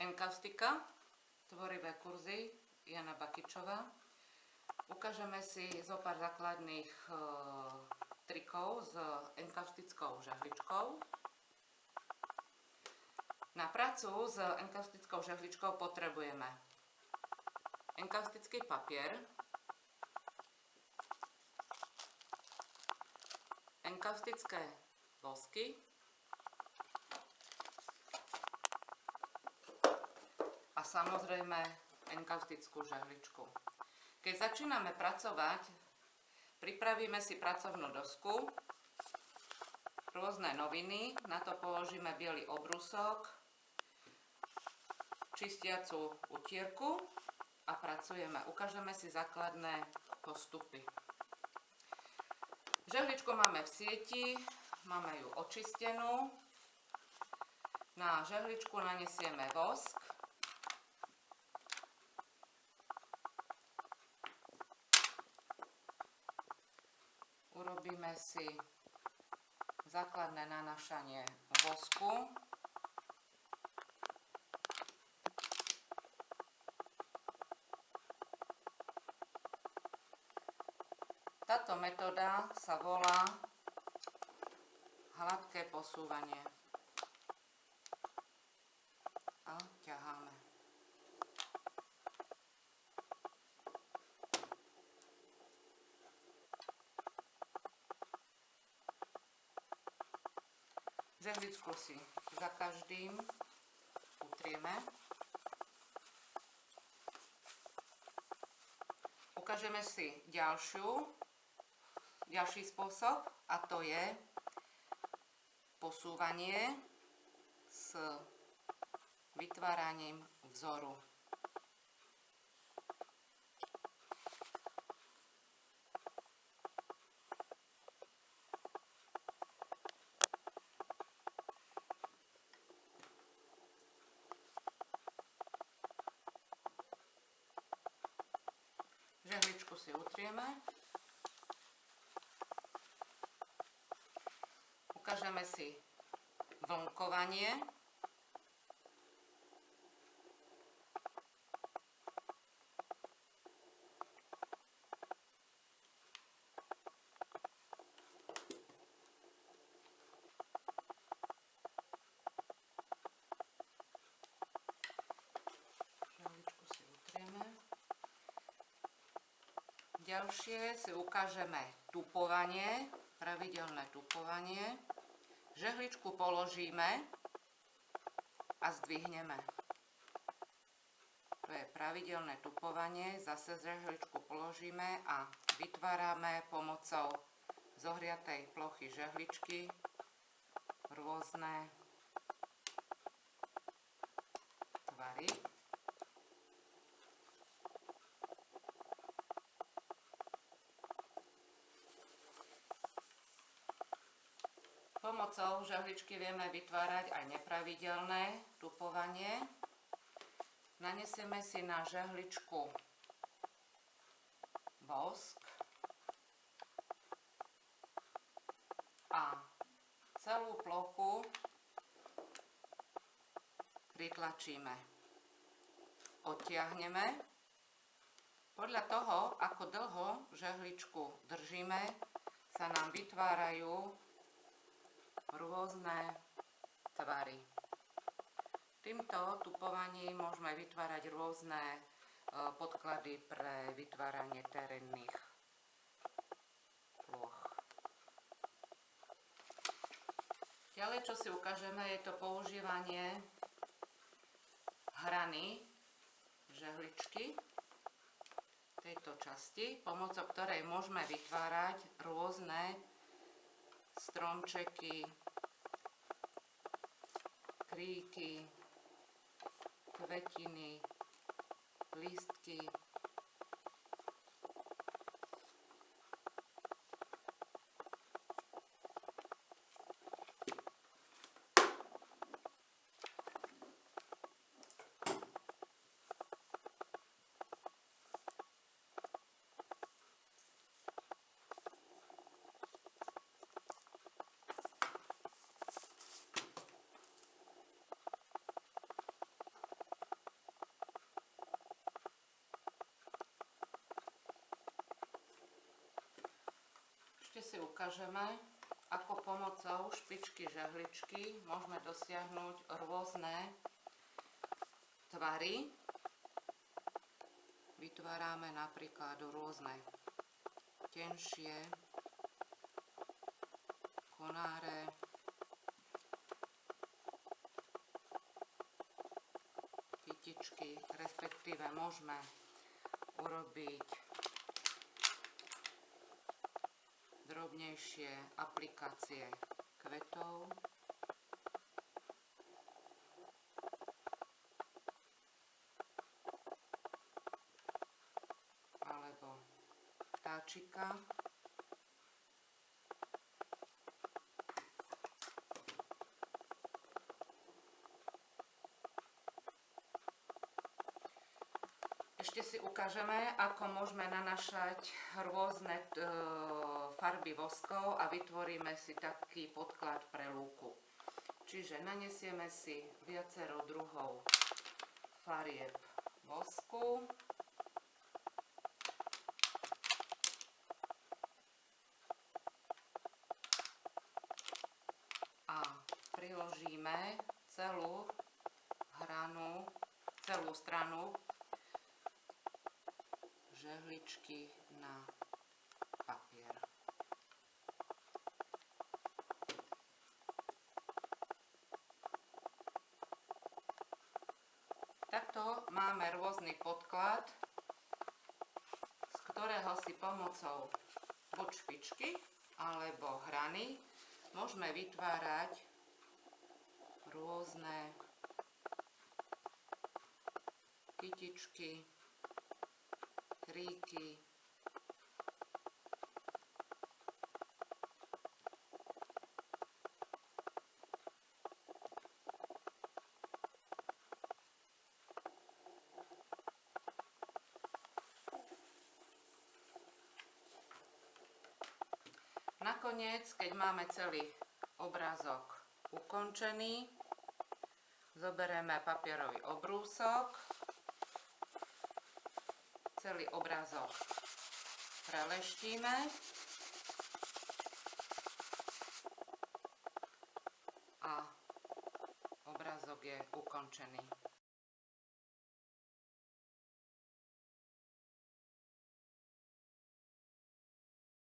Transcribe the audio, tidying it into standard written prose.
Enkaustika, tvorivé kurzy, Jana Bakičová. Ukážeme si zo pár základných trikov s enkaustickou žehličkou. Na prácu s enkaustickou žehličkou potrebujeme enkaustický papier, enkaustické vosky a samozrejme enkaustickú žehličku. Keď začíname pracovať, pripravíme si pracovnú dosku, rôzne noviny, na to položíme biely obrusok, čistiacu utierku a pracujeme. Ukážeme si základné postupy. Žehličku máme v sieti, máme ju očistenú. Na žehličku nanesieme vosk. Urobíme si základné nanášanie vosku. Táto metóda sa volá hladké posúvanie. A ťaháme. Žehličku si za každým utrieme. Ukážeme si ďalší spôsob, a to je posúvanie s vytváraním vzoru. Žehličku si utrieme. Ukážeme si vlnkovanie. Žehličku si utrieme. Ďalšie si ukážeme tupovanie, pravidelné tupovanie. Žehličku položíme a zdvihneme. To je pravidelné tupovanie. Zase žehličku položíme a vytvárame pomocou zohriatej plochy žehličky rôzne tvary. Pomocou žehličky vieme vytvárať aj nepravidelné tupovanie. Nanesieme si na žehličku vosk a celú plochu pritlačíme. Odtiahneme. Podľa toho, ako dlho žehličku držíme, sa nám vytvárajú rôzne tvary. Týmto tupovaním môžeme vytvárať rôzne podklady pre vytváranie terénnych plôch. Ďalej, čo si ukážeme, je to používanie hrany žehličky tejto časti, pomocou ktorej môžeme vytvárať rôzne stromčeky, kríky, kvetiny, lístky. si ukážeme, ako pomocou špičky žehličky môžeme dosiahnuť rôzne tvary. Vytvárame napríklad rôzne tenšie konáre, kytičky, respektíve môžeme urobiť drobnejšie aplikácie kvetov alebo vtáčika. Ešte si ukážeme, ako môžeme nanášať rôzne farby voskov a vytvoríme si taký podklad pre lúku. Čiže nanesieme si viacero druhov farieb vosku. A priložíme celú stranu žehličky na papier. Takto máme rôzny podklad, z ktorého si pomocou buď špičky alebo hrany môžeme vytvárať rôzne kytičky, kríky, nakoniec, keď máme celý obrázok ukončený, zoberieme papierový obrúsok, celý obrázok preleštíme a obrázok je ukončený.